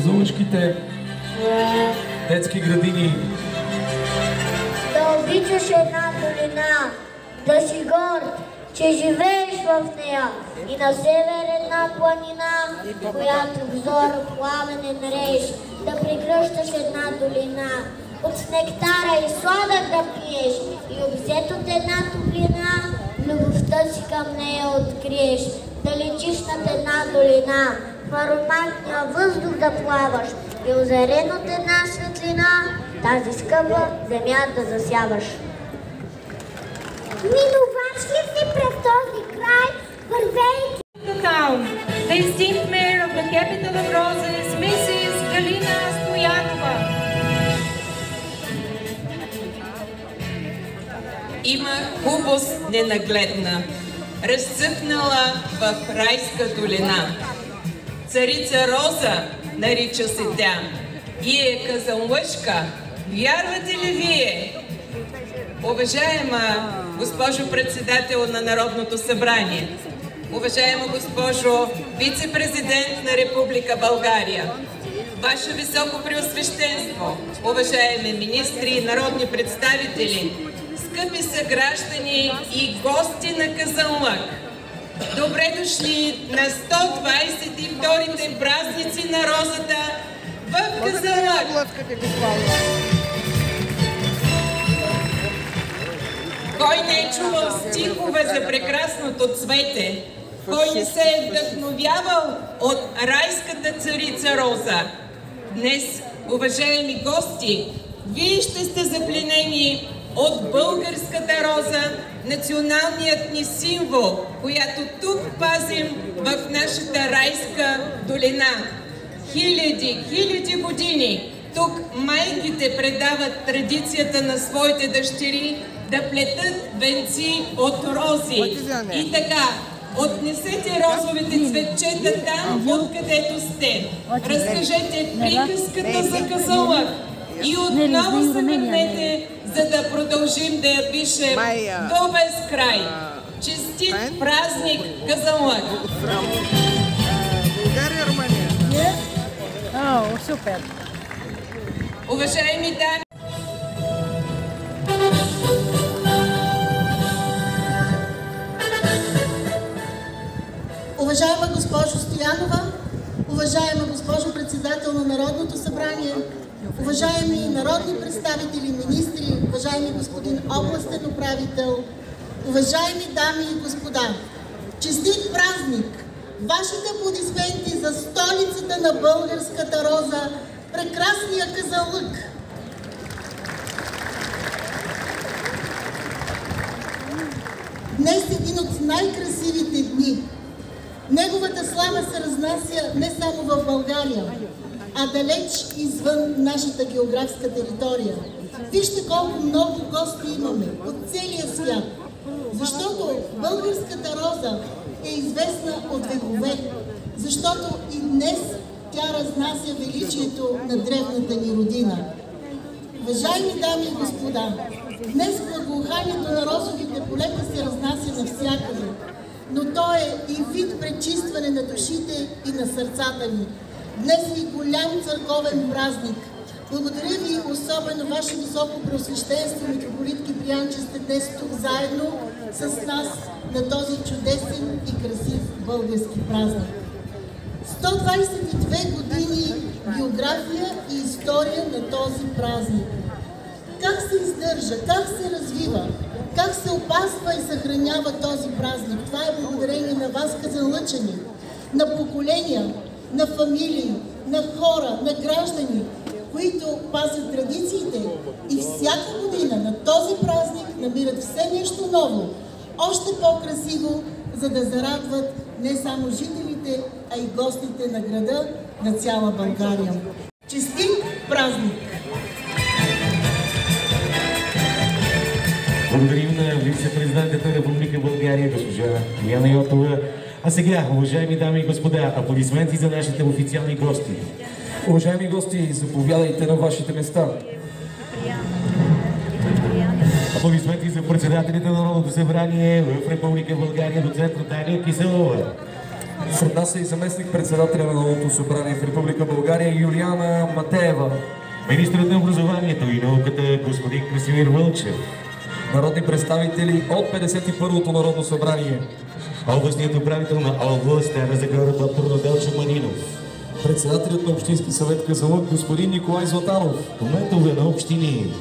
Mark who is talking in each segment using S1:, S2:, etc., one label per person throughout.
S1: казанлъчките детски градини.
S2: Да обичаш една долина, да си горд, че живееш в нея, и на север една планина, която взор пламенен реж, да прегръщаш една долина, от нектара и сладък да пиеш, и обзет от една топлина, любовта си към нея откриеш, да летиш над една долина, в ароматния въздух да плаваш, и озарен от една светлина, тази скъпа земя да засяваш. Минуваш ли си през този край, вървейки?
S3: The town, the esteemed mayor of the capital of roses, Mrs. Galina Stoyanova.
S4: Има хубост ненагледна, разцъфнала в райска долина. Царица Роза нарича се тя и е казанлъчка. Вярвате ли вие? Уважаема госпожо председател на Народното събрание, уважаема госпожо вице-президент на Република България, Ваше високо преосвещенство, уважаеми министри и народни представители, скъпи съграждани и гости на Казанлък, добре дошли на 122-те празници на розата в Казанлък! Кой не е чувал стихове за прекрасното цвете? Кой не се е вдъхновявал от райската царица Роза? Днес, уважаеми гости, вие ще сте запленени от българската роза, националният ни символ, която тук пазим в нашата райска долина. Хиляди години тук майките предават традицията на своите дъщери да плетат венци от рози. И така, отнесете розовите цветчета там, откъдето сте. Разкажете приказката за Казанлък и отново се върнете, за да продължим да я пишем до безкрай. Честит празник, Казанлък!
S5: България, Румъния.
S3: О, супер!
S4: Уважаеми дами,
S6: уважаема госпожо Стоянова, уважаема госпожо председател на Народното събрание, уважаеми народни представители, министри, уважаеми господин областен управител, уважаеми дами и господа, честит празник! Вашите аплодисменти за столицата на българската роза, прекрасния Казанлък! Днес е един от най-красивите дни. Неговата слава се разнася не само в България, а далеч извън нашата географска територия. Вижте колко много гости имаме от целия свят, защото българската роза е известна от векове, защото и днес тя разнася величието на древната ни родина. Уважаеми дами и господа, днес благоуханието на розовите полета се разнася навсякъде, но то е и вид пречистване на душите и на сърцата ни. Днес е голям църковен празник. Благодаря ви особено Ваше високо преосвещенство, митрополит Киприян, че сте днес тук заедно с нас на този чудесен и красив български празник. 122 години биография и история на този празник. Как се издържа, как се развива, как се опазва и съхранява този празник? Това е благодарение на вас, казанлъчани, на поколения, на фамилии, на хора, на граждани, които пазят традициите и всяка година на този празник намират все нещо ново, още по-красиво, за да зарадват не само жителите, а и гостите на града, на цяла България. Честит празник!
S1: Благодарим на вице-президентът на Република България, госпожа Илияна Йотова. А сега, уважаеми дами и господа, аплодисменти за нашите официални гости.
S7: Уважаеми гости, заповядайте на вашите места.
S1: Аплодисменти за председателите на Народното събрание в Република България, доцент Наталия Киселова.
S7: Сред нас е и заместник-председателя на Народното събрание в Република България Юлиана Матеева.
S1: Министрът на образованието и науката господин Красимир Вълчев.
S7: Народни представители от 51-то Народно събрание.
S1: Областният управител на област Стара Загора доктор Неделчо Маринов.
S7: Председателят на Общински съвет Казанлък господин Николай Златанов.
S1: Кметове на общини.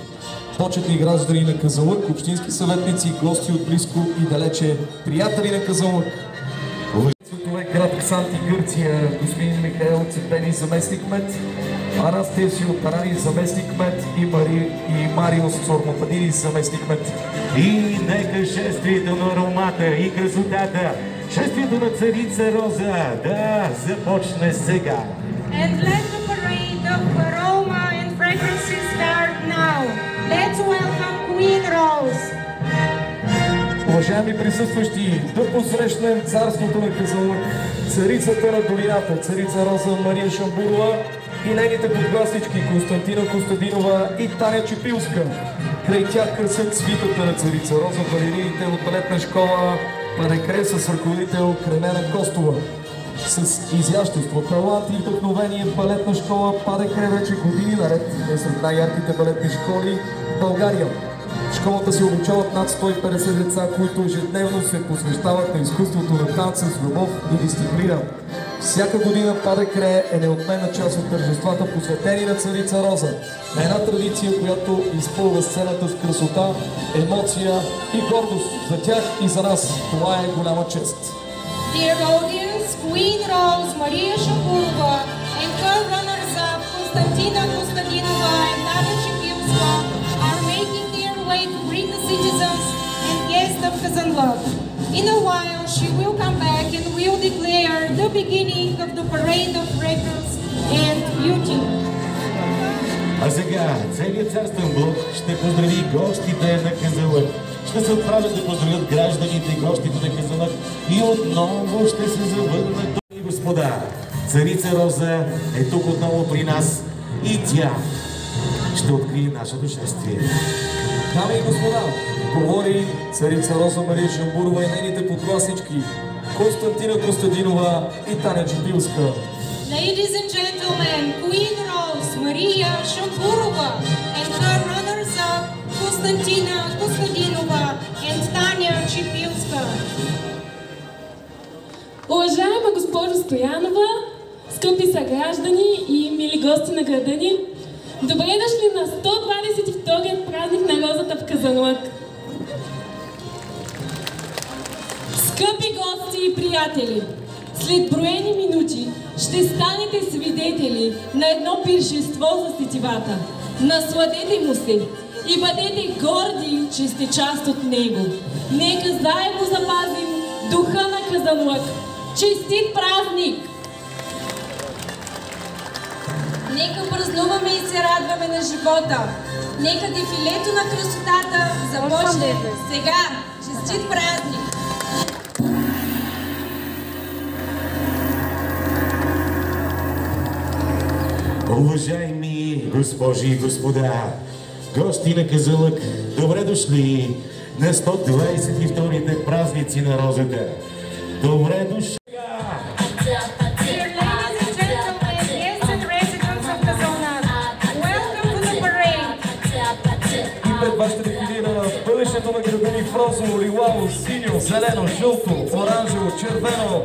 S7: Почетни граждани на Казанлък, общински съветници, гости от близко и далече, приятели на Казанлък. Светове град Ксанти, Гърция, господин Михаил Цепени, заместник-кмет, Анастасио Тарани, заместник-кмет и Мариус Цормопадини, заместник-кмет.
S1: И нека шествието на аромата и красотата, шествието на царица Роза да започне сега.
S3: And let the parade of aroma and fragrances start now. Let's welcome Queen Rose.
S7: Уважаеми присъстващи, да посрещнем царството на Казанлък, царицата на долината, царица Роза Мария Шамбурова и нейните подгласнички Константина Костадинова и Таня Чепилска. Край тях красят свитата на царица Роза, балерините от балетна школа Падекре с ръководител Кремена Костова. С изящество, талант и вдъхновение балетна школа Падекре вече години наред е сред най-ярките балетни школи в България. В школата се обучават над 150 деца, които ежедневно се посвещават на изкуството на танца с любов и дисциплина. Всяка година Падекре е неотменна част от тържествата, посветени на царица Роза. На една традиция, която изпълва сцената с красота, емоция и гордост за тях и за нас. Това е голяма чест.
S3: Dear audience, Queen Rose Maria Shamburova and her runners-up Konstantina Kostadinova and Tanya Chepilska are making their way to greet the citizens and guests of Kazanlak. In a while, she will come back and will declare the beginning of the parade of fragrance and beauty.
S1: А сега целият царствен блок ще поздрави гостите на Казанлък. Ще се отправят да поздравят гражданите и гостите на Казанлък и отново ще се завърнат. Дами и господа, царица Роза е тук отново при нас и тя ще открие нашето шествие.
S7: Дами и господа, говори царица Роза Мария Шамбурова и нейните подгласнички Константина Костадинова и Таня Чепилска.
S3: Ladies and gentlemen, Queen Rose Maria Shamburova and her runners-up Konstantina Kostadinova and Tanya Chepilska.
S5: Уважаема госпожо Стоянова, скъпи съграждани и мили гости на града ни, добре дошли на 122-ият празник на розата в Казанлък. Скъпи гости и приятели, след броени минути ще станете свидетели на едно пиршество за сетивата. Насладете му се и бъдете горди, че сте част от него. Нека заедно запазим духа на Казанлък. Честит празник!
S3: Нека празнуваме и се радваме на живота. Нека дефилето на красотата започне сега. Честит празник!
S1: Уважаеми госпожи и господа, гости на Казанлък, добре дошли на 122-те празници на розата. Добре дошли!
S3: Dear ladies and gentlemen, guests and residents of Kazanlak, welcome to the parade.
S7: И пред вас ще дефилира бъдещето на града ни в розово, лилаво, синьо, зелено, жълто, оранжево, червено.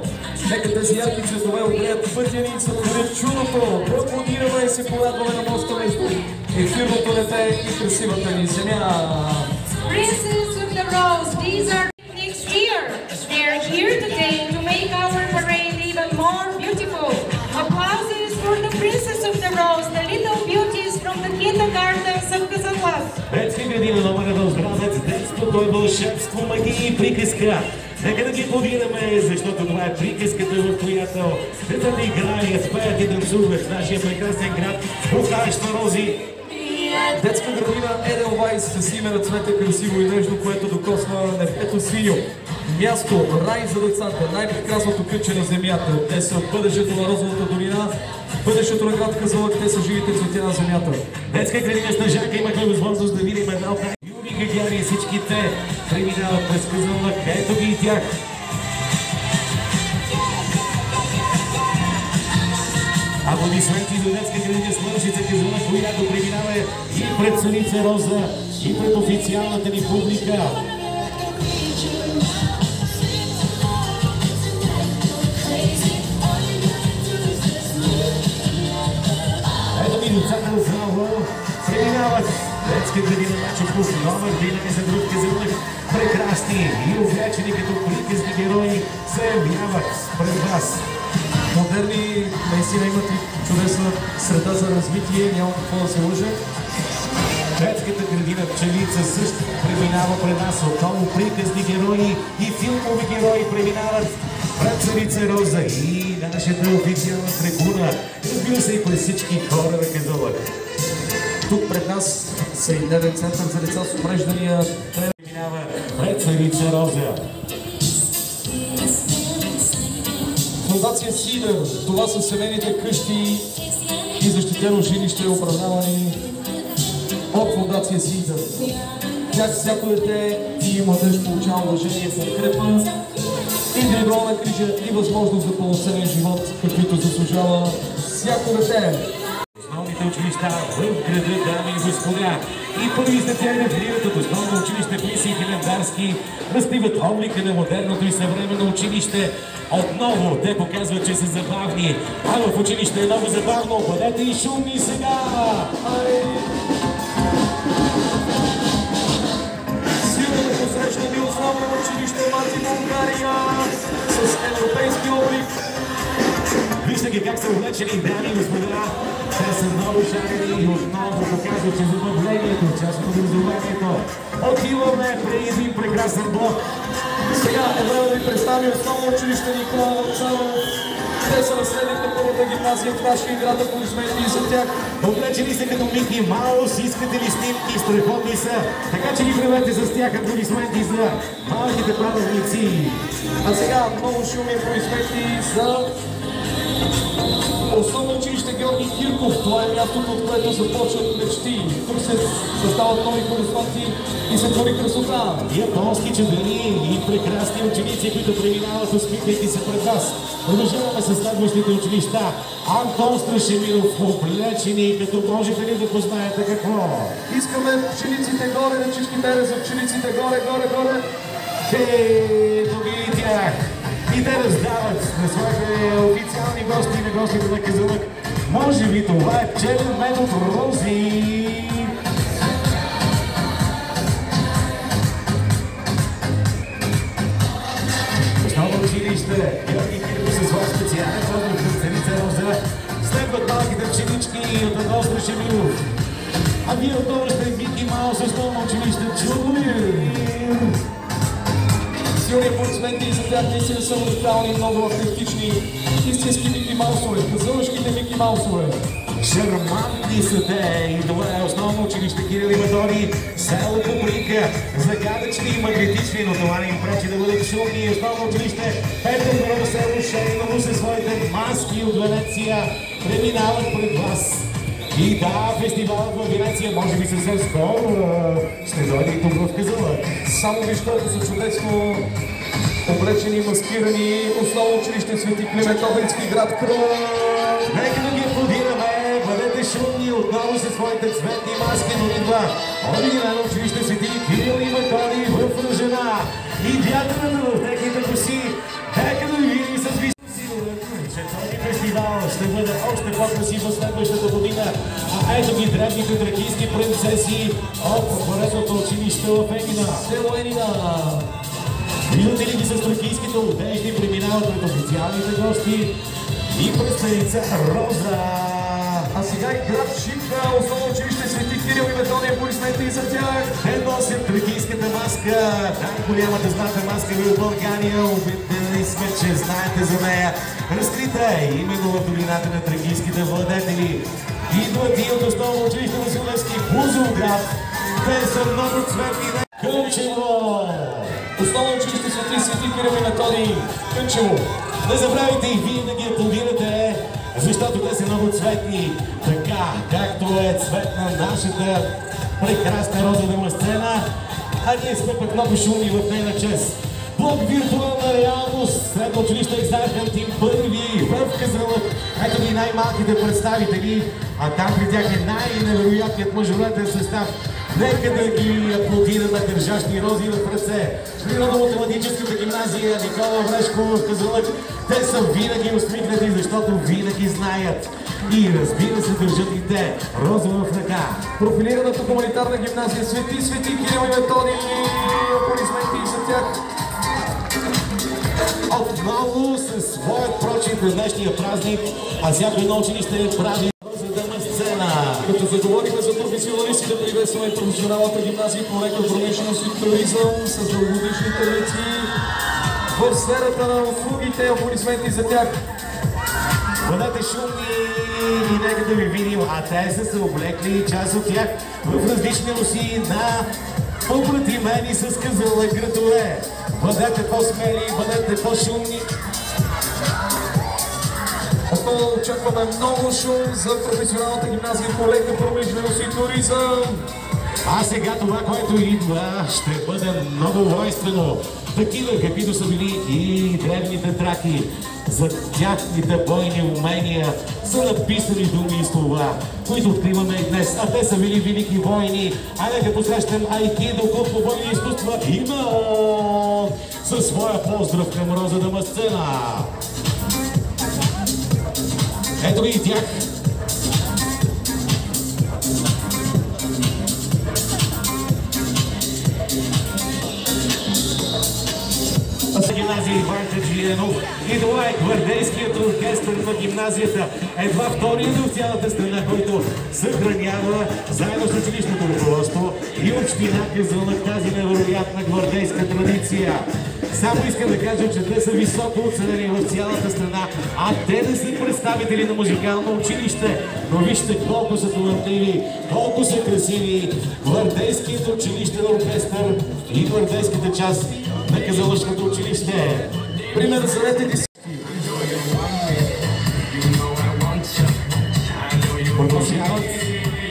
S7: Нека тези ярки цветове огреят пътя ни и сътворят чудото. Да аплодираме и се порадваме на моста между ефирното небе и красивата ни земя.
S3: Princes of the Rose, these are next year. They are here today to make our parade even more beautiful. Applauses for the Princess of the Rose, the little beauties from the kindergartens of Kazanlak.
S1: Детска градина номер 1 Здравец, детството е вълшебство, магия и приказка. Нека да ги аплодираме, защото това е приказката, в която децата играят, пеят и танцуват в нашия прекрасен град, бухаещ на рози.
S7: Детска градина Еделвайс с име на цвете красиво и нежно, което докосва небето синьо. Място, рай за децата, най-прекрасното кътче на земята. Те са бъдещето на розовата долина, бъдещето на град Казанлък, те са живите цветя на земята.
S1: Детска градина Стъжака имахме възможност да видим една от най-юни гагяри. Всички те преминават през Казанлък. Ето ги и тях. Аплодисменти за детска градина Слънчица Казанлък, която преминава и пред Царица Роза, и пред официалната ни публика. Ето ми децата отново преминават. Детска градина Мачо номер 11 за друг Казанлък. Прекрасни и увлечени като приказни герои се явяват пред вас.
S7: Модерни наистина имат и чудесна среда за развитие, няма какво да се лъже.
S1: Детската градина Пчелица също преминава пред нас. Отново приказни герои и филмови герои преминават пред Царица Роза и нашата официална трибуна. Разбира се и през всички хора на Казанлък.
S7: Тук пред нас са и дневен център за деца с увреждания.
S1: Преминава пред Царица Роза.
S7: Фондация Сидър, това са семейните къщи и защитено жилище, управлявани от Фондация Сидър. Тях всяко дете и младеж получава уважение, подкрепа, индивидуална грижа и възможност за пълноценен живот, каквито заслужава всяко дете.
S1: Основните училища в града, дами и господа. И първи сте тях дефилират от основно училище Плиси и Хилендарски, разкриват облика на модерното и съвременно училище. Отново те показват, че са забавни, а в училище е много забавно. Бъдете и шумни сега!
S7: Силно да посрещаме основно училище Мати България с европейски облик.
S1: Вижте ги как са облечени, дами и господа. Те са много шарени и отново показват, че забавлението, част от образованието. Отиваме при един прекрасен блок.
S7: Сега е време да ви представим основно училище Никола Вълчанов. Те са наследник на първата гимназия в нашия град, аплодисменти и за тях.
S1: Облечени са като Мики Маус, искате ли снимки, страхотни са. Така че ни правете с тях аплодисменти за малките паметници.
S7: А сега много шуми аплодисменти за основно училище Георги Кирков. Това е мястото, от което започват мечти. Тук се създават нови хоризонти и се твори красота.
S1: Японски чадъри и прекрасни ученици, които преминават, усмихвайки се пред вас. Продължаваме с следващите училища. Антон Страшимиров, облечени, като можете ли да познаете какво?
S7: Искаме пчелиците горе, ръчички бере за пчелиците горе, горе, горе.
S1: Ето ги тях! И те раздават на своите официални гости и на гостите на Казанлък. Може би това е пчелен мед от рози. Основно училище Георги Кирков със своя специален поздрав към Царица Роза. Следват малките пчелички от Антон Страшимиров. А вие отново сте Мики Маус, основно училище Чудовир.
S7: Силни аплодисменти и за тях наистина са уникални, много автентични, истински Мики Маусове, казълъшките Мики Маусове.
S1: Шармантни са те и това е основно училище Кирил и Методий, село Купринка, загадъчни и магнетични, но това не им пречи да бъдат шумни. Основно училище Петър Първо село Шейново със своите маски от Венеция преминават пред вас. И да, фестивалът в Венеция може би съвсем скоро ще дойде и тук в Казанлък.
S7: Само виж колко са чудесно облечени и маскирани. Основно училище Свети Климент Охридски, град Кръв.
S1: Нека да ги аплодираме, бъдете шумни отново със своите цветни маски, но идва оригинално училище Свети Кирил и Методий в Ръжена. И вятърът в техните коси, нека да ви видим с че този фестивал ще бъде още по-красив в следващата година. А ето ги древните тракийски принцеси от поредното училище в Енина.
S7: Село Енина.
S1: Виждате ли ги с тракийските одежди, преминават пред официалните гости и пред Царица Роза.
S7: А сега и град Шипка, основно училище Свети Кирил и Методий, аплодисменти и за тях.
S1: Те носят тракийската маска, най-голямата златна маска в България. Убедени сме, че знаете за нея. Разкрита е именно в долината на тракийските владетели. Идват и от основно училище Василевски, Бузовград. Те са много цветни на Кънчево.
S7: Основно училище Свети Кирил и Методий, Кънчево.
S1: Не забравяйте и вие да ги аплодирате, защото те са много цветни, така както е цветна нашата прекрасна розова сцена, а ние сме пък много шумни в нейна чест. Блок виртуална реалност, средно училище Екзарх Антим първи в Казанлък. Ето и най-малките представители, а там при тях е най-невероятният мъжовете състав. Нека да ги аплодира на държащи рози в ръце. Природно-математическата гимназия Никола Врешко в Казанлък. Те са винаги усмихнати, защото винаги знаят. И разбира се, държат и те роза в ръка.
S7: Профилираната хуманитарна гимназия Свети Кирил и Методий. Аплодисменти за тях.
S1: Отново със своят прочит на днешния празник, а всяко едно училище прави роза сцена.
S7: Като заговорихме за професионалисти, да приветстваме професионалната гимназия по електропромишленост и туризъм с дългогодишни традиции в сферата на услугите. Аплодисменти за тях.
S1: Бъдете шумни и нека да ви видим, а те са се облекли, част от тях в различни носи на побратимени с Казанлък градове. Бъдете по-смели, бъдете по-шумни.
S7: Отново очакваме много шум за професионалната гимназия по лека промишленост и туризъм.
S1: А сега това, което идва, ще бъде много воинствено. Такива, каквито са били и древните траки. За тяхните бойни умения са написани думи и слова, които откриваме и днес. А те са били велики войни. А нека посрещам айкидо, клуб по бойни изкуства ИМЕОН със своя поздрав към роза сцена. Ето и тях. Гимназия Иван Хаджиянов. И това е гвардейският оркестър на гимназията. Едва вторият в цялата страна, който съхранява заедно с училищното ръководство и община Казанлък тази невероятна гвардейска традиция. Само искам да кажа, че те са високо оценени в цялата страна, а те не са представители на музикално училище. Но вижте колко са талантливи, колко са красиви. Гвардейският училищен оркестър и гвардейската част на Казанлъчното училище.
S7: Пример за ретите си.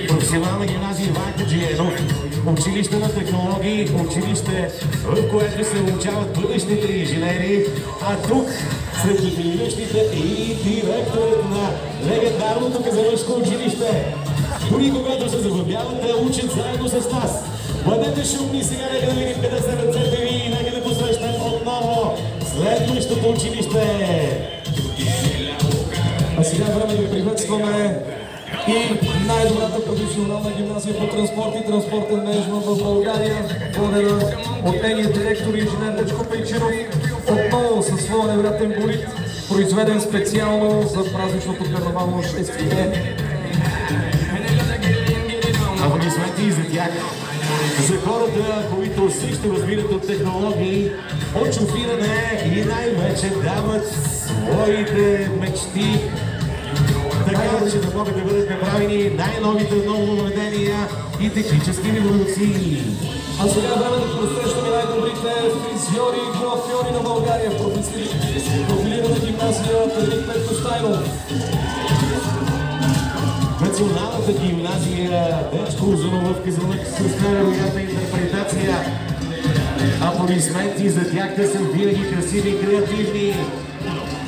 S1: Професионална гимназия Иван Хаджиянов, училище на технологии, училище, в което се обучават бъдещите инженери, а тук сред училищите и директорът на легендарното Казанлъчно училище. Дори когато се забавляват, те учат заедно с нас. Бъдете шумни, сега нека да видим къде са ръцете ви и нека да посрещнем отново следващото училище.
S7: А сега време да приветстваме и най-добрата професионална гимназия по транспорт и транспортен мениджмънт в България, водена от нейния директор инженер Дечко Пейчинов, отново със своя невероятен болид, произведен специално за празничното карнавално шествие.
S1: Аплодисменти и за тях. За хората, които също разбират от технологии, от шофиране и най-вече дават своите мечти, така че да могат да бъдат направени най-новите нововведения и технически революции.
S7: А сега време да посрещаме най-добрите фризьори и коафьори на България в профилираната гимназия Фредерик Петко Стайнов.
S1: Националната гимназия Дечко Узунов в Казанлък с невероятна интерпретация. Аплодисменти за тях, те са винаги красиви, креативни,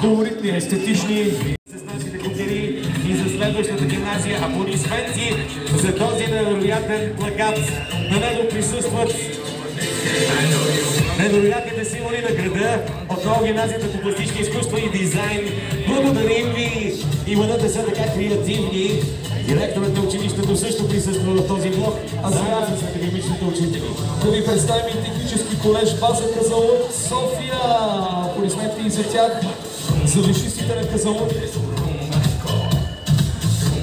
S1: колоритни, естетични. С нашите кутери и за следващата гимназия аплодисменти за този невероятен плакат. На него присъстват невероятните символи на града, отново гимназията по пластични изкуства и дизайн. Благодарим ви и бъдете са така креативни. Директорът на училището също присъства в този блок, а заедно с академичните учители.
S7: Да ви представим и технически колеж база Казанлък София. Аплодисменти и за тях, за висшистите на Казанлък.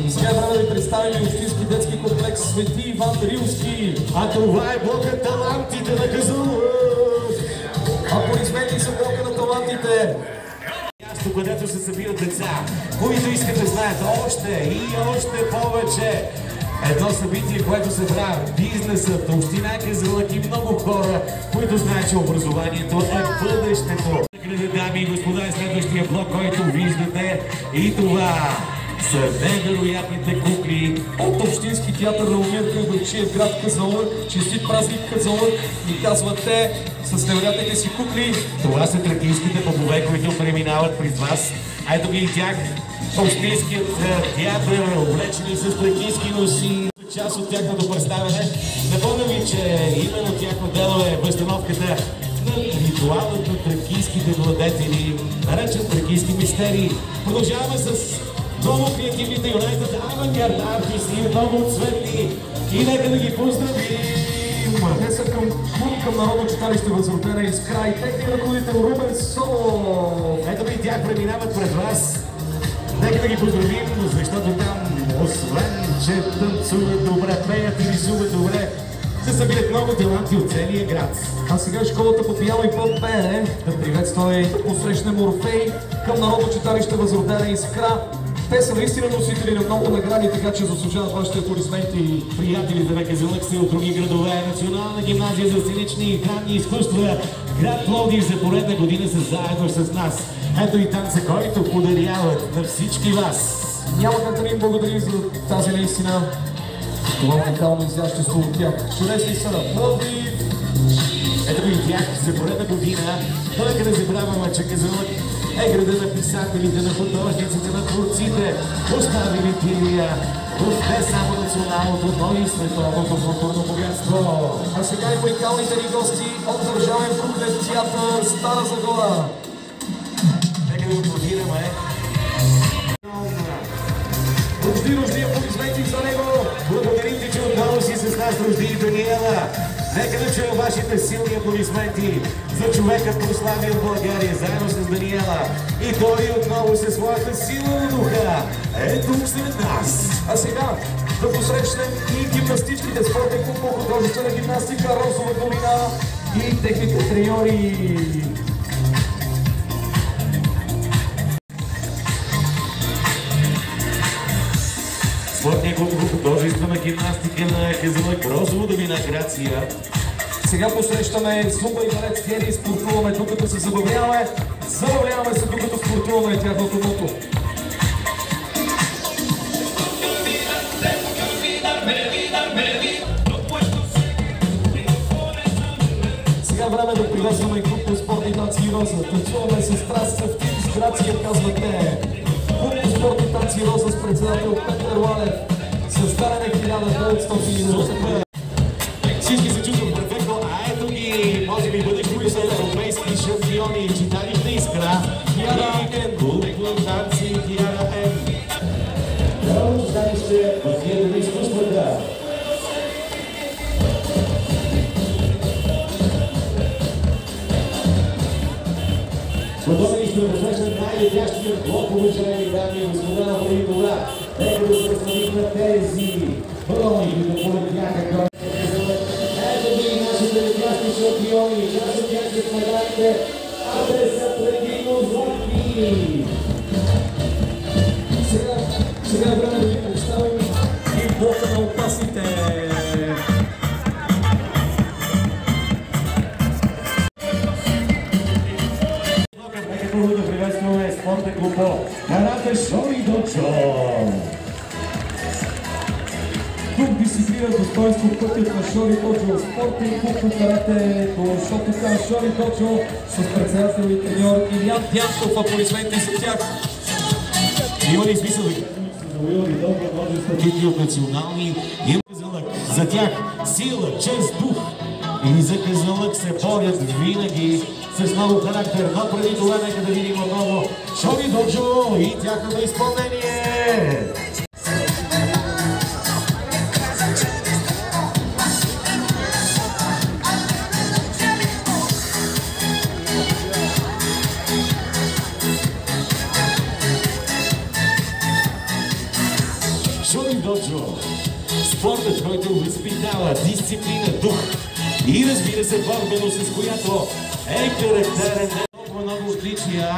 S7: Сега време да ви представим и общински детски комплекс Свети Иван Рилски.
S1: А това е блока талантите на Казанлък.
S7: Аплодисменти за блока на талантите.
S1: Място, където се събират деца, които искат да знаят още и още повече. Едно събитие, което събра бизнесът, община Казанлък и много хора, които знаят, че образованието е бъдещето. Дами и господа, е следващия блок, който виждате, и това са невероятните кукли
S7: от Общински театър на Умир Гайдурчиев, град Казанлък. Честит празник Казанлък, ни казват те с невероятните си кукли.
S1: Това са тракийските попове, които преминават през вас Ето ги и тях. Австрийският театър, облечени с тракийски носи. Част от тяхното представяне. Напомням ви, че именно тяхно дело е възстановката на ритуалът на тракийските владетели, наречен тракийски мистерии. Продължаваме с много креативните Юнайтед авангард артисти, много цветни. И нека да ги поздравим!
S7: Те са към Народно читалище Възродена Искра и техния ръководител Румен Солов.
S1: Ето и тях преминават пред вас. Нека да ги поздравим, защото там, освен че танцуват добре, пеят и рисуват добре, се събират много таланти от целия град.
S7: А сега школата по пиано и под пеене да приветства и да посрещнем Орфей към Народно читалище Възродена Искра. Те са наистина носители на много награди, така че заслужават вашите аплодисменти.
S1: Приятелите на Казанлък са от други градове. Национална гимназия за сценични и хранни изкуства. Град Пловдив за поредна година са заедно с нас. Ето и танца, който подаряват на всички вас.
S7: Няма как да ни им благодарим за тази наистина това уникално изящество от тях. Чудесни са на Пловдив.
S1: Ето и тях за поредна година. Нека да забравяме, че Казанлък е града на писателите, на художниците, на творците, оставили тия не само националното, но и световното културно богатство.
S7: А сега и уникалните ни гости от Държавен крупен театър Стара Загора.
S1: Нека да аплодираме.
S7: Рожди, аплодисменти за него!
S1: Благодарим ти, че отново си с нас, Рожди и Даниела. Нека да чуем вашите силни аплодисменти за човека прославил България, заедно с Даниела. И той отново със своята сила на духа е тук сред нас.
S7: А сега да посрещнем и гимнастичките, спортен клуб по художествена гимнастика Розова долина и техните треньори.
S1: Спортния клуб по художествена гимнастика на Казанлък Розова долина, Грация.
S7: Сега посрещаме Зуба и Балет Хери, спортуваме докато се забавляваме. Забавляваме се докато спортуваме тяхното мото. Сега време да приветстваме клуб по спортни танци Роза. Танцуваме с страст, съвтим с Грация, казват те. Клуб по спортни танци Роза с председател Петър Лалев. Създаден е 1990.
S1: Всички се чувстват перфектно, а ето ги, може би бъдещите са европейски шампиони, читалище Искра, Киара М, клуб танци Киара М. Народно читалище Базията на изкуствата. Готови сте да посрещнат най-летящия блок, уважаеми дами и господа на преди това. Нека да се разпадим на тези балони, които полетяха към Казанлък. Ето ги нашите летящи шампиони, част от тях са медалите, а те са предимно златни.
S7: Сега е време да ви представим и блока на опасните.
S1: Първо да приветстваме спортен клуб Карате Шои Доджо.
S7: Тук дисциплина, достоинство, пътят на Шори Доджо. Спортен клуб по карате до Шотокан Шори Доджо с председател и треньор Илиян Дянков. Аплодисменти за тях.
S1: Има ли смисъл да са завоювали дълго множество титли от национални и Казанлък? За тях сила, чест, дух и за Казанлък се борят винаги с много характер. Но преди това нека да видим отново Шои Доджо и тяхното изпълнение. Шои Доджо, спортът, който възпитава дисциплина, дух и разбира се борбено, с която е характерен много отличия.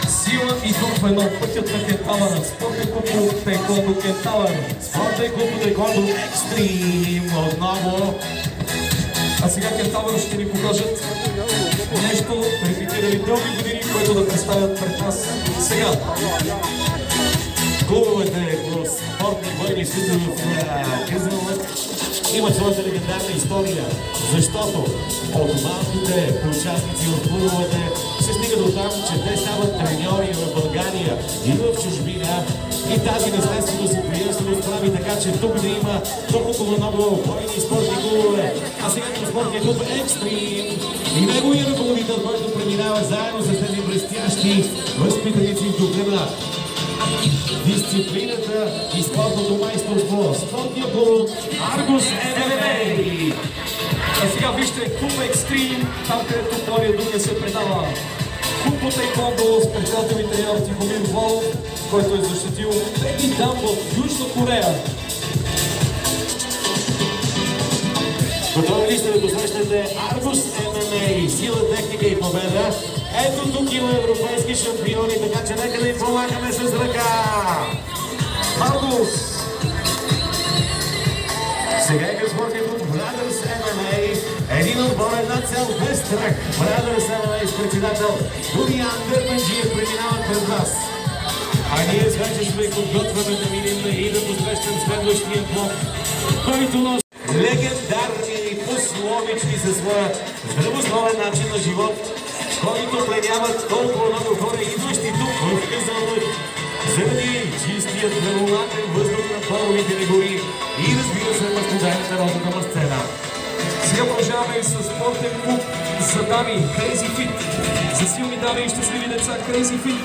S7: Сила и дух в едно, пътят на Кентавър. Спортен клуб по Тайкондо Кентавър.
S1: Спортен клуб по Тайкондо Екстрим отново.
S7: А сега Кентавър ще ни покажат нещо, репетирали дълги години, което да представят пред нас сега.
S1: Клубовете по спортни бойни изкуства в Казанлък имат своята легендарна история, защото от малките участници от клубовете се стига стига до там, че те стават треньори в България и в чужбина. И тази наследственост и приемственост прави така, че тук да има толкова много бойни спортни клубове. А сега към спортния клуб Екстрим и неговия ръководител, който преминава заедно с тези блестящи възпитаници в духа на дисциплината и спортното майсторство. Спортния клуб Аргус ММА.
S7: А сега вижте клуб Екстрим, там където втория дух се предава. Клуб по тейквондо с председател и треньор Тихомир Волов, който е защитил преди там в Южна Корея.
S1: Готови ли сте да посрещнете Аргус ММА, сила, техника и победа? Ето тук има европейски шампиони, така че нека да им помагаме с ръка!
S7: Аргус!
S1: Сега е към спортния клуб Brothers MMA. Един отбор, една цел без страх. Brothers MMA с председател Дуриан Дърбанджиев преминават пред вас. А ние вече сме подготвяме да минем и да посрещам следващия блок, който носи легендарни и пословични със своя здравословен начин на живот, който пленяват толкова много хора, идващи тук в Казанлък, заради чистият здравословен въздух на поровите ни гори и разбира се на студената родната сцена.
S7: Сега продължаваме и с спортен клуб за дами Crazy Fit. За силни дами и щастливи деца Crazy Fit.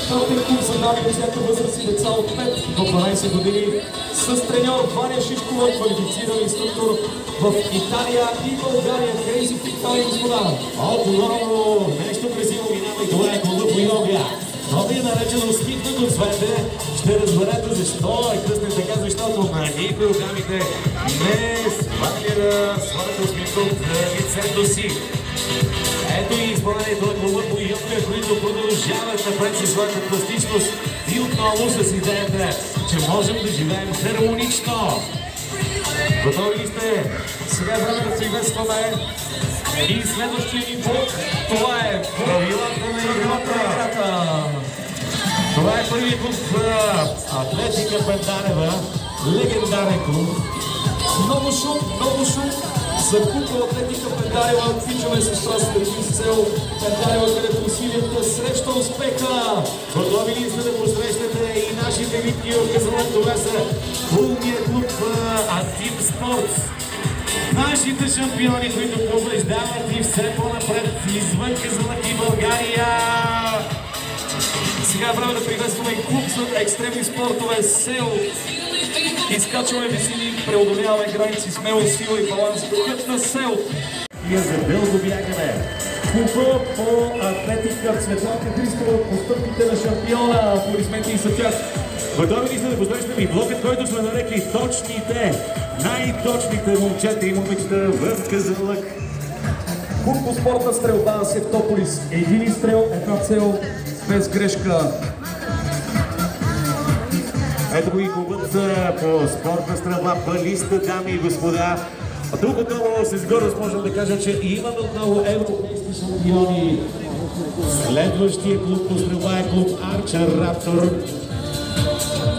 S7: Спортен клуб за дами от всяка възраст и деца от 5 до 12 години с треньор Ваня Шишкова, квалифициран инструктор в Италия и България. Crazy Fit, дами и господа.
S1: Отново нещо красиво минава и това е клубът по йога. Той е наречен усмихнато цвете. Ще разберете защо е кръстен така, защото на никой рукавите не сваля своята усмивка от лицето си. Ето и изпълнението на клуба по йога, които продължават напред със своята пластичност и отново с идеята, че можем да живеем хармонично. Готови ли сте?
S7: Сега е време да приветстваме и следващия ни блок. Това е
S1: правилата на играта. Това е първият клуб Атлетика Пендарева, легендарен клуб.
S7: Много шум за клуб Атлетика Пендарева. Отвичаме с страстта с цел Пендарева, където усилията среща успеха.
S1: Готови ли сте да посрещате и нашите витки от Казанлък? Това са клубния клуб Атим Спорт. Нашите шампиони, които побеждават и все по-напред извън Казанлък и България.
S7: Сега е време да приветстваме и клуб за екстремни спортове СЕЛ. Изкачваме висини, преодоляваме граници, смелост, сила и баланс. Духът на СЕЛ.
S1: И за дълго бягане.
S7: Клуба по атлетика Светлана Христова, постъпките на шампиона. Аплодисменти и за тях.
S1: Готови ли сте да посрещнем и блокът, който сме нарекли точните, най-точните момчета и момичета в Казанлък?
S7: Клуб по спортна стрелба Севтополис. Един изстрел, една цел, без грешка.
S1: Ето го и клубът по спортна стрелба Балиста, дами и господа. А тук отново с гордост можем да кажем, че имаме отново европейски шампиони. Следващия клуб по стрелба е клуб Арчер Раптор.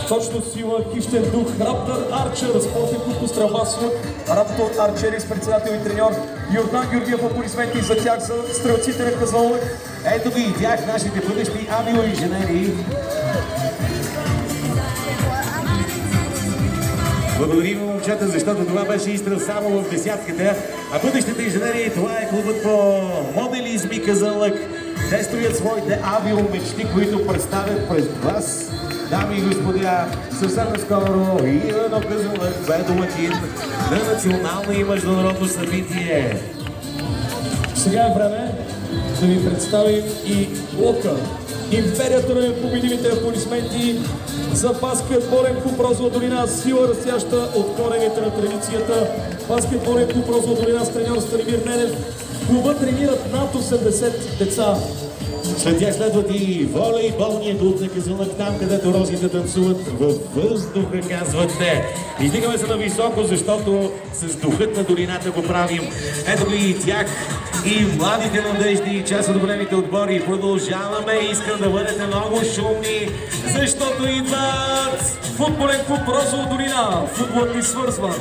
S7: Точно сила, хищен дух, Раптор Арчер, спортен клуб по стрелба с лък. Раптор Арчери с председател и треньор Йордан Георгиев. Аплодисменти за тях, за стрелците на Казанлък.
S1: Ето ги и тях, нашите бъдещи авиоинженери. Благодарим, момчета, защото това беше изстрел само в десятката. А бъдещите инженери, това е клубът по моделизми Казанлък. Те строят своите авиомечти, които представят през вас, дами и господа, съвсем наскоро и едно Казанлък бе домакин на национално и международно събитие.
S7: Сега е време да ви представим и блока. Империята на непобедимите. Аплодисменти за баскетболен клуб Розова долина, сила растяща от корените на традицията. Баскетболен клуб Розова долина с треньор Станимир Ненев. Клуба тренират над 80 деца.
S1: След тях следват и волейболния клуб на Казанлък, там където розите танцуват във въздуха, казват те. Издигаме се на високо, защото с духът на долината го правим. Ето ги и тях, и младите надежди, част от големите отбори. Продължаваме, искам да бъдете много шумни, защото идват
S7: футболен клуб Розова долина. Футболът ни свързва.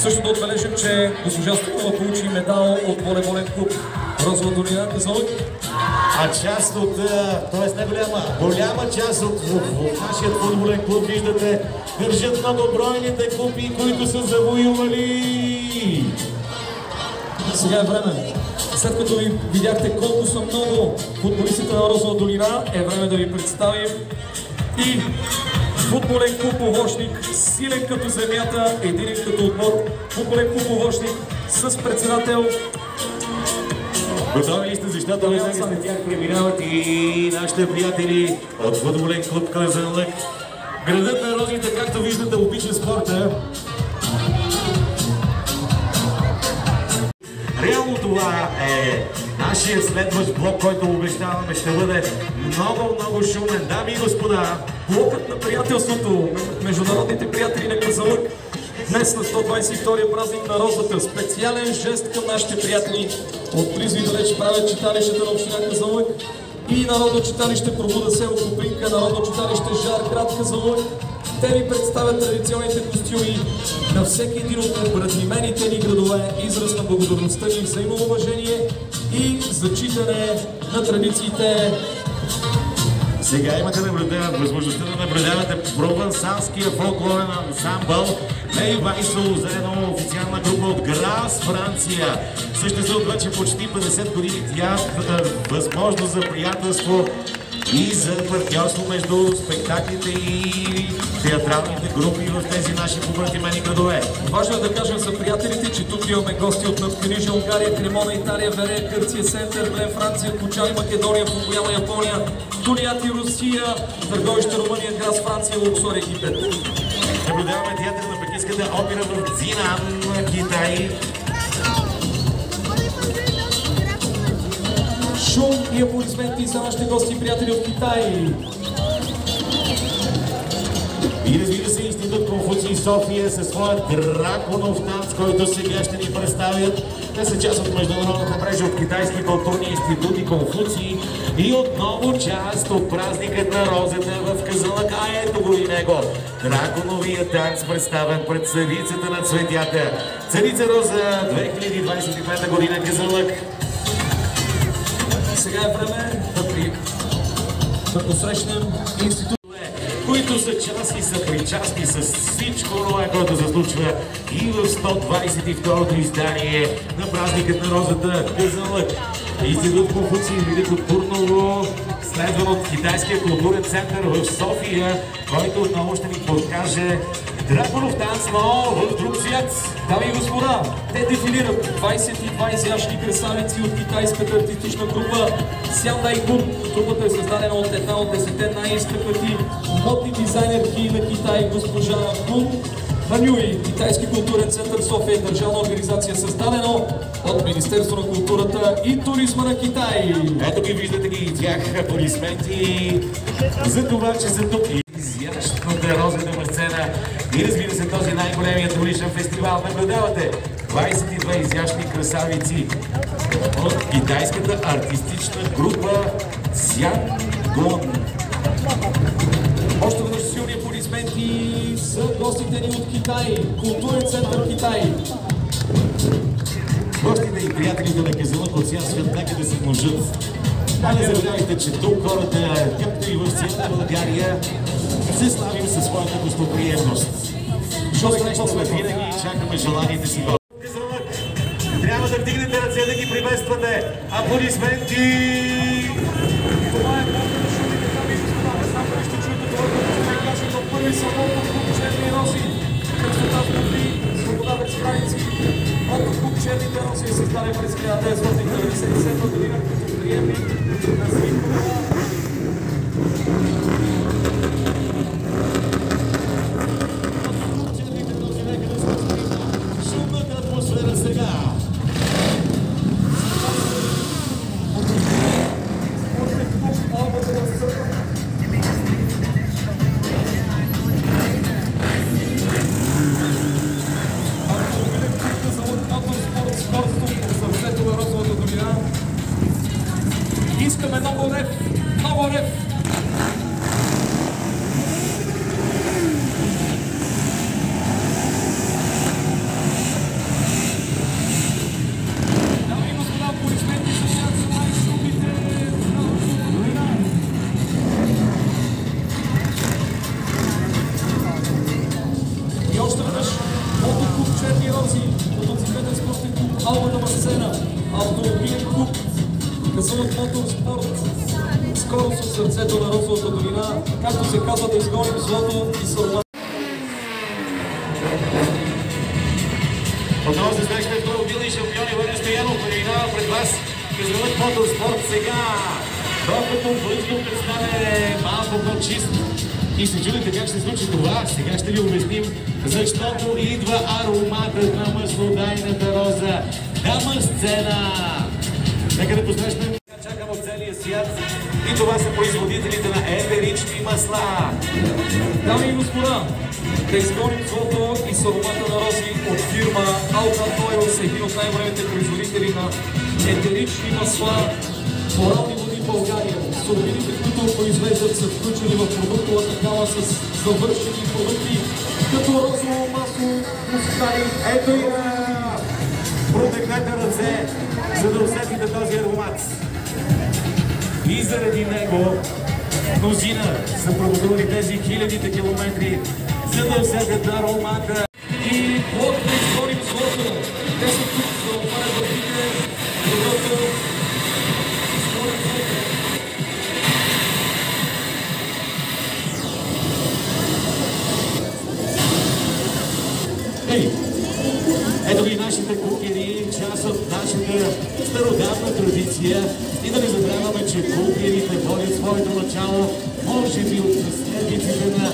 S7: Също да отбележим, че госпожа Стоянова получи медал от волейболен клуб Розова долина Казанлък.
S1: А част от, т.е. не голяма част от нашия футболен клуб, виждате, държат многобройните купи, които са завоювали.
S7: Сега е време. След като ви видяхте колко са много футболистите на Розова долина, е време да ви представим и футболен клуб Овощник, силен като земята, единен като отбор. Футболен клуб Овощник с председател.
S1: Готови ли сте, защото веднага след тях преминават и нашите приятели от футболен клуб Казанлък. Градът на розите, както виждате, обича спорта. Реално това е нашия следващ блок, който обещаваме ще бъде много шумен. Дами и господа,
S7: Блокът на приятелството, международните приятели на Казанлък. Днес на 122-я празник на розата. Специален жест към нашите приятели от близо и далеч правят читалищата на община Казанлък и Народно читалище Пробуда село Копринка, Народно читалище Жар град Казанлък. Те ви представят традиционните костюми на всеки един от образнимените ни градове, израз на благодарността ни, взаимно уважение и зачитане на традициите.
S1: сега имате възможността да наблюдавате провансалския фолклорен ансамбъл Лей Вайсо, заедно официална група от Грас, Франция. Съществуват вече почти 50 години. Тя възможност за приятелство и за партньорство между спектаклите и театралните групи в тези наши побратимени градове.
S7: Важно е да кажем за приятелите, че тук имаме гости от Надканижа, Унгария, Кремона, Италия, Верея, Гърция, Сентърблен, Франция, Кучани, Македония, Фукуяма, Япония, Тулиати, Русия, Търговище, Румъния, Грас, Франция, Луксор, Египет.
S1: Наблюдаваме театър на пекинската опера в Цзинан, Китай.
S7: Шум и аплодисменти за нашите гости и приятели от Китай.
S1: И разбира се, Институт Конфуций София със своят драконов танц, който сега ще ни представят. Те са част от международната мрежа от китайски културни институти Конфуций и отново част от празникът на розата в Казанлък. А ето го и него. Драконовия танц, представен пред царицата на цветята. Царица Роза 2025 година Казанлък.
S7: Сега е време да посрещнем институт,
S1: които са част и са причастни с всичко това, което се случва и в 122-то издание на празникът на розата Казанлък. Институт Конфуций Велико Турново, следван от Китайския културен център в София, който отново ще ни покаже драконов танц, но в друг свят.
S7: Дами и господа, те дефилират 22 изящни красавици от китайската артистична група Сяндай Кун. Групата е създадена от една от 10 най-изтъкнати модни дизайнерки на Китай, госпожа Кун Ханюи. Китайски културен център София е държавна организация, създадено от Министерство на културата и туризма на Китай.
S1: Ето ги виждате ги тях аплодисменти за това, че са тук. Изящната розова сцена и разбира се този най-големият уличен фестивал. Наблюдавате 22 изящни красавици от китайската артистична група Сянгон.
S7: Още веднъж силни аплодисменти за гостите ни от Китай, културен център Китай.
S1: Гостите и приятелите на Казанлък от цял свят нека да се множат. А не забравяйте, че тук хората, както и в цялата България, се славим със своята гостоприемност. Защото срещаме винаги и чакаме желаните си гости. Казанлък, трябва да вдигнете ръце да ги приветствате. Аплодисменти!
S7: Това е ще чуете това, което ще кажа до първи салон от клуб Черни рози. Красота с любви, свобода без граници. От клуб Черните рози е създаден през 1997 година като приемник на Свинкова.
S1: Шумната атмосфера сега.
S7: Искаме много рев, много рев. Казълък Моторспорт, скорост от сърцето на Розовата долина, както се казва, да изгоним злото и сърма.
S1: Отново се срещаме автомобилни шампиони Ваня Стоянов, преминава пред вас Казълък Моторспорт сега. Докато въздухът стане малко по-чист и се чудите как ще се случи това, сега ще ви обясним, защото идва ароматът на маслодайната роза. Дама сцена! Нека да посрещнем, чакам от целия свят, и това са производителите на етерични масла.
S7: Дами и господа, да изгоним злото и с аромата на рози от фирма Alta Oils, един от най-големите производители на етерични масла, флорални води в България. Суровините, които произвеждат, са включени в продуктовата кала с завършени продукти, като розово масло, мускари.
S1: Ето и протегнете ръце, за да усетите този аромат. И заради него мнозина са пробудували тези хилядите километри, за да усетят аромата.
S7: И плод да изгоним злото. Те са тук, за да отварят върхите, доброто изгоним злото.
S1: Ето ви нашите кукери, част от нашата стародавна традиция. И да не забравяме, че кукерите водят своето начало, може би от наследниците на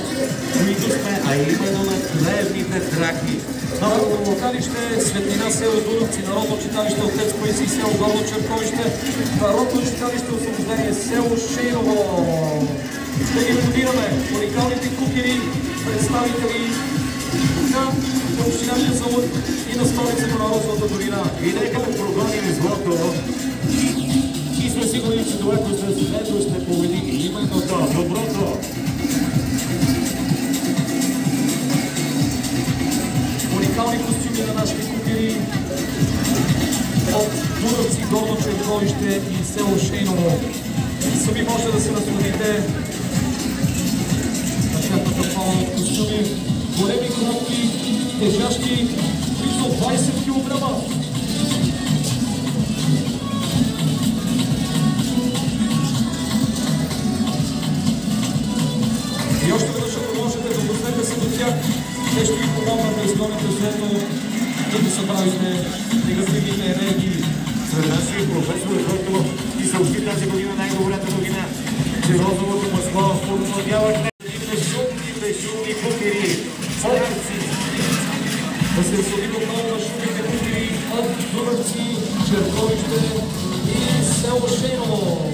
S1: които сме, а именно на древните траки.
S7: Народно читалище Светлина, село Дудовци, Народно читалище Отец Паисий, село Горно Черковище, Народно читалище Освобождение, село Шейново. Ще ги подираме уникалните кукери, представители на община Казълък и на столицата на Розовата долина.
S1: И нека да прогоним злото. И сме сигурни, че това, което следва, ще победи именно то, доброто.
S7: Уникални костюми на нашите кукери от Дудовци, Горно Черковище и село Шейново. Сами може да се насладите на тяхната фауна от костюми. Големи кратки, тежащи близо 20 кг. И още веднъж, ако можете да доснете се до тях, те ще ви помогнат да изгоните злото и да събравите негативните енергии.
S1: Сред нас е професор, който и съобщи тази година най-добрата новина, че розовото масло подмладява шумни кукери.
S7: Да се насладим отново на шумните кукери от Дудовци, Черковище и село Шейново.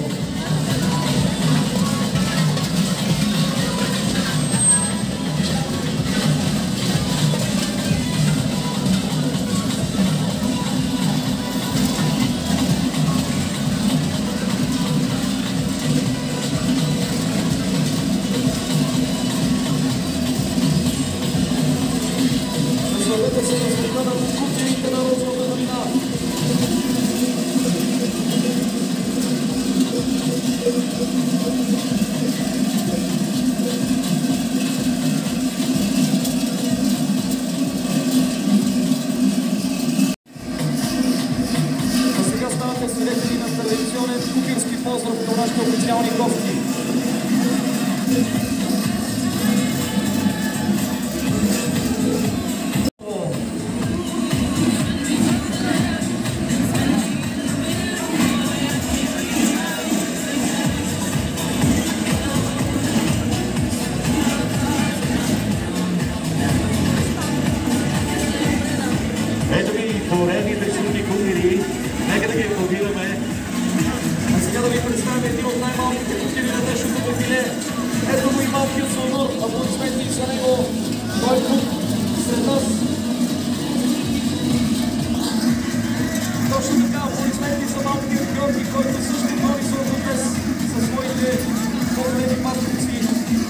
S7: Насладете се на звука на кукерите на Розовата долина. А сега ставате свидетели на традиционен кукерски поздрав към нашите официални гости.
S1: Ето ви поредните шумни кукери. Нека да ги аплодираме.
S7: А сега да ви представим един от най-малките кукери на днешното дефиле. Ето го и малкият Солнор. Аплодисменти за него. Той е тук сред нас. Точно така, аплодисменти за малкият Георги, който също прави сорта днес със своите по-големи патрици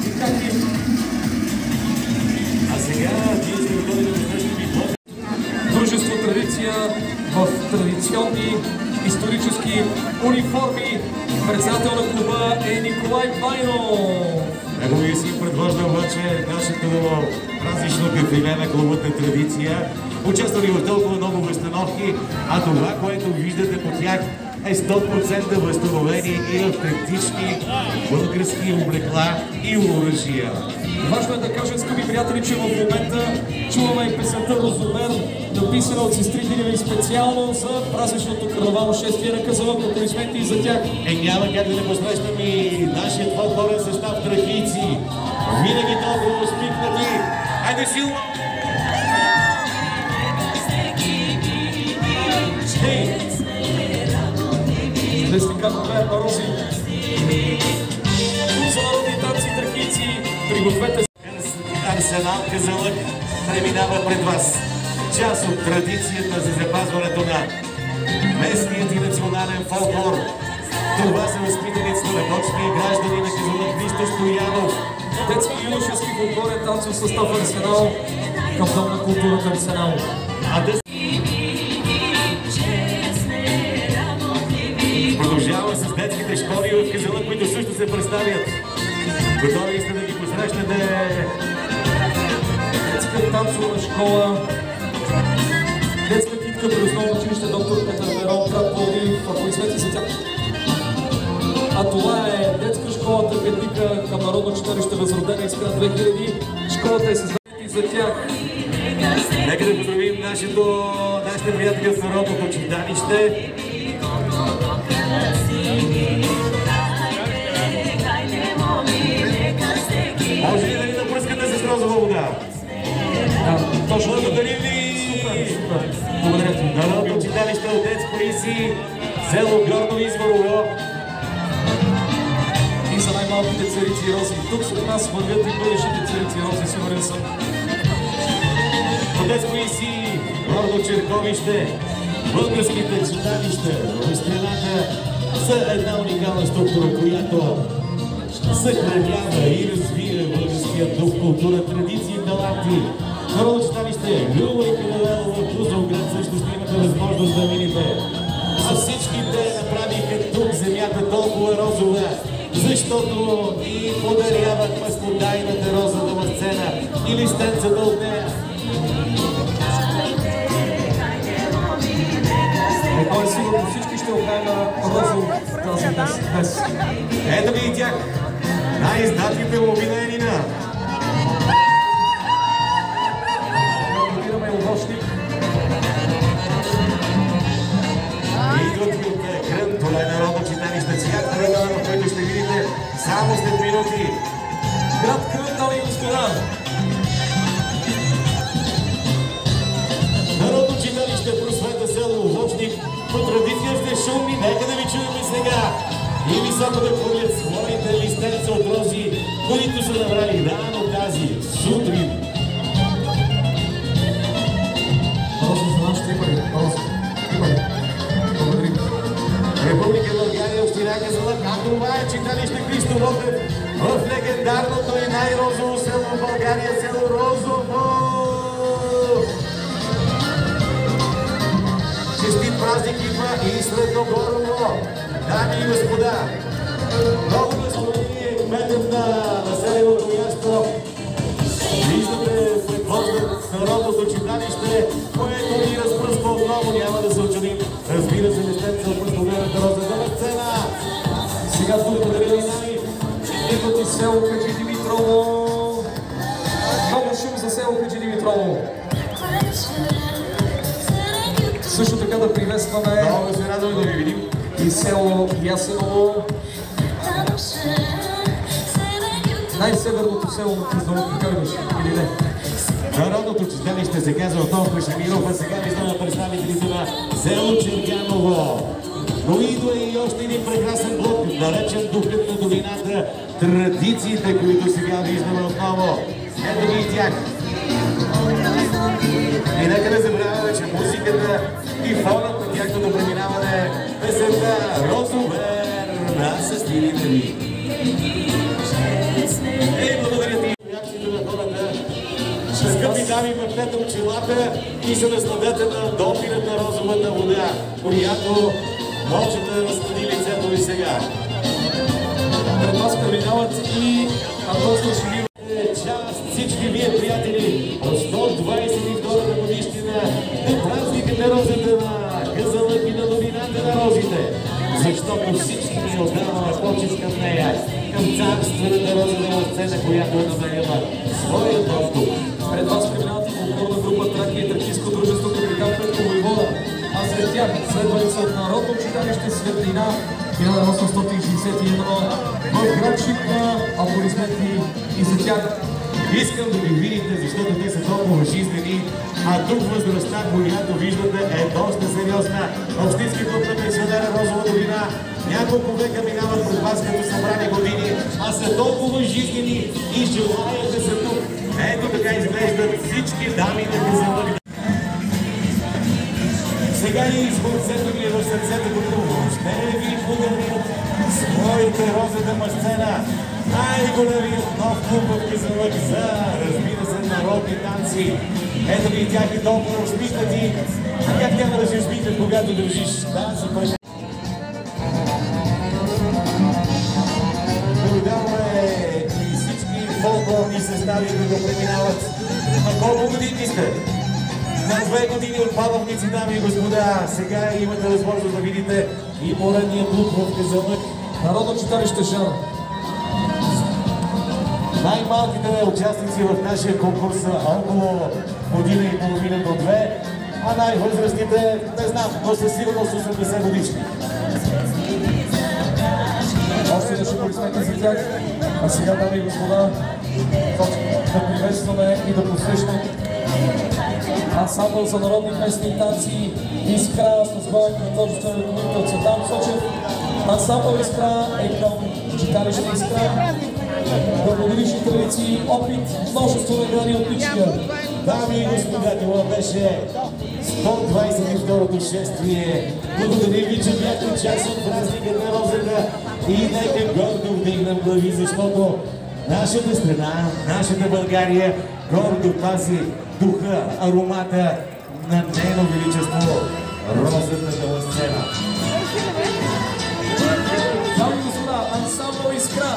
S7: и каки.
S1: А сега ние сме готови да посрещнем и това.
S7: Дружество традиция в традиционни исторически униформи. Председател на клуба е Николай Вайнов.
S1: Ако ви си предвождам вече нашето празнично дефиле на клубната традиция, участвали в толкова много възстановки, а това, което виждате по тях, е 100% възстановени и автентични български облекла и оръжия.
S7: Важно е да кажем, скъпи приятели, че в момента чуваме и песента Розовер, написана от сестрите ни специално за празничното карнавално шествие на Казанлък. Аплодисменти и за тях.
S1: Няма как да не посрещам и нашият фолклорен състав тракийци. Винаги толкова усмихнати. Хайде силно!
S7: Чудесни капове на Рози. За народни танци тракийци, пригответе се.
S1: Арсенал Казанлък преминава пред вас. Част от традицията за запазването на местният и национален фолклор. Това са възпитаниците на почетния граждани на Казанлък Христо Стоянов.
S7: Детски и юношески фолклорен танцов състав Арсенал към Дом на културата Арсенал.
S1: Продължава с детските школи в Казанлък, които също се представят. Готови сте да ги посрещнете?
S7: Детска танцова школа, детска китка при основно училище доктор Петър Берон, град Пловдив. Аплодисменти за тях. А това е детска школа Търпетника към Народно читалище Възродена Искра 2000. Школата е създадена и за тях.
S1: Нека да поздравим нашите приятели от Народното читалище. Може ли да ни напръскате с розова вода?
S7: Да, точно.
S1: Благодарим ви!
S7: Супер. Благодаря ти.
S1: Народно читалище Отец Паисий, село Горно Изворово.
S7: И за най-малките царици и рози. Тук след нас вървят и бъдещите царици и рози, сигурен съм.
S1: Отец Паисий, Горно Черковище, българските читалища в страната са една уникална структура, която съхранява и развива българския дух, култура, традиции и таланти. Народно читалище Люба и Калавело в Тузовград също ще имате възможност да минете. А всички те направиха тук земята толкова розова, защото ни подаряват маслодайната розова сцена и листенцата от нея.
S7: Кой сигурно всички ще охраня розов тази днес.
S1: Ето ви и тях, най-изнатите лови на Енина.
S7: Аплодираме Ловошник.
S1: Идват ви от Крън, това е Народно читалище Цвят Района, в който ще видите само след минути.
S7: Град Крън, дами и господа.
S1: Народно читалище Просвета село Ловошник, по традиция сте шумни, нека да ви чуем сега. И високо да хвърлят своите листенца от рози, които са набрали рано тази сутрин.
S7: Рози за нас ще има ли? Рози. Има ли? Благодарим.
S1: Република България, община Казанлък, а това е читалище Христо Ботев в легендарното и най-розово село в България, село Розово. Честит празник идва и Средногорово, дами и господа. Много възможни е кметът на населеното място. Виждате предвождат Народното читалище, което ни разпръсква отново, няма да се очудим. Разбира се, листенца от прословената розова сцена.
S7: Сега тук подредени идват и село Хаджи Димитрово. Много шум за село Хаджи Димитрово. Също така да приветстваме
S1: Много се радваме да ви видим.
S7: и село Ясеново. Най-северното село на Казанлък, така ли беше? Или не?
S1: Народното читалище се казва отново Крашемиров, а сега виждаме представителите на село Черкяново. Но идва и още един прекрасен блок, наречен Духът на долината, традициите, които сега виждаме отново. Ето ги и тях. И нека не забравяме, че музиката и фонът на тяхното преминаване е песента Розовер на сестрините ми. Ей, благодаря ти! Реакциите на хората, скъпи дами, мъкнете очилата и се насладете на допирата розовата вода, която може да разслади лицето ви сега.
S7: Пред вас преминават и Антон Слашевил.
S1: Част всички вие, приятели, от 122-та годишнина на празникът на розите на Казанлък и на долината на розите. всички ни отдаваме почет към нея, към царствената розова сцена, която е намерила своя достъп.
S7: Пред вас преминават и фолклорна група Тракия и Тракийско дружество Капитан Петко Войвода, а след тях следвали са от Народно читалище Светлина 1861 в град Шипка. Аплодисменти и за тях.
S1: Искам да ги видите, защото те са толкова жизнени, а тук възрастта, която виждате, е доста сериозна. Общински клуб на пенсионера Розова долина няколко века минават пред вас като събрани години, а са толкова жизнени и желаят да са тук. Ето така изглеждат всички дами на Казанлък. Сега ни изпълцето ви в сърцето, които въобще не ви подарят своите розова сцена. Най-големият нов клуб в Казанлък за, разбира се, народни танци. Ето ви тях и толкова усмихнати. А как няма да се усмихнат, когато държиш тази пътя? Наблюдаваме и всички фолклорни състави, които преминават. На колко години сте? На 2 години от палавници, дами и господа. Сега имате възможност да видите и поредния клуб в Казанлък.
S7: Народно читалище Жар.
S1: Най-малките участници в нашия конкурс са около година и половина до 2, а най-възрастните, не знам, но със сигурност 80 годишни.
S7: Още веднъж аплодисменти за тях. А сега, дами и господа, да приветстваме и да посрещнем ансамбъл за народни местни танци Искра с главен художествен ръководител Цветан Сочев. Ансамбъл Искра е към читалище Искра. Дългогодишни традиции, опит, множество награди и отличия.
S1: Дами и господа, това беше 122-то шествие. Благодаря ви, че бяхте част от празника на розата и нека гордо вдигнем глави, защото нашата страна, нашата България гордо пази духа, аромата на нейно величество, розата на сцена.
S7: Дами и господа, ансамбъл Искра.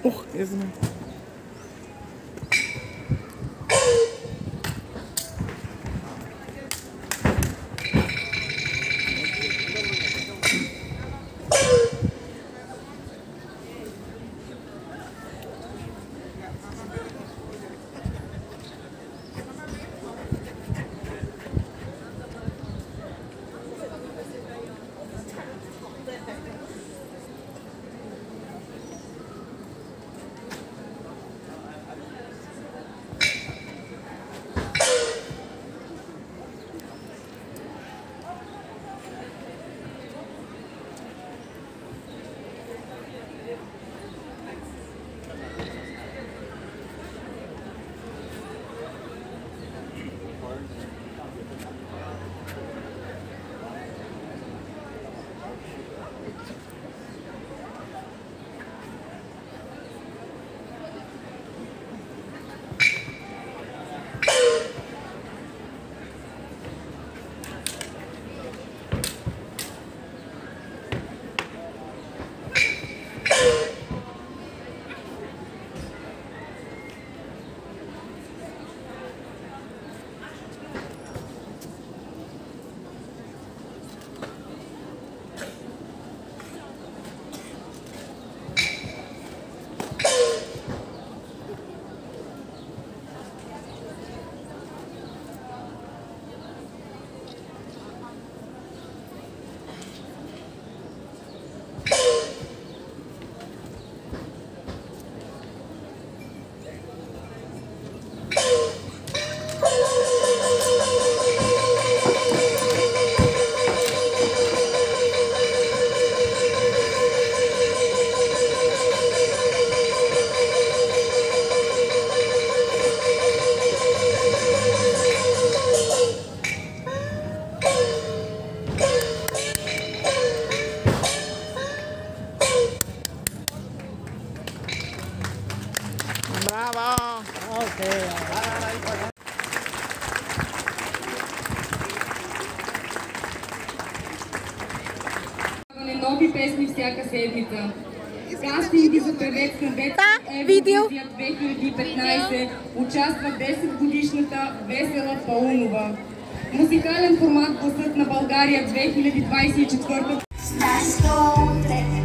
S8: Ух, извиняй.
S9: Нови песни всяка седмица. Кастинги за певец на Евровизия 2015 участва 10-годишната Весела Паунова. Музикален формат Гласът на България 2024.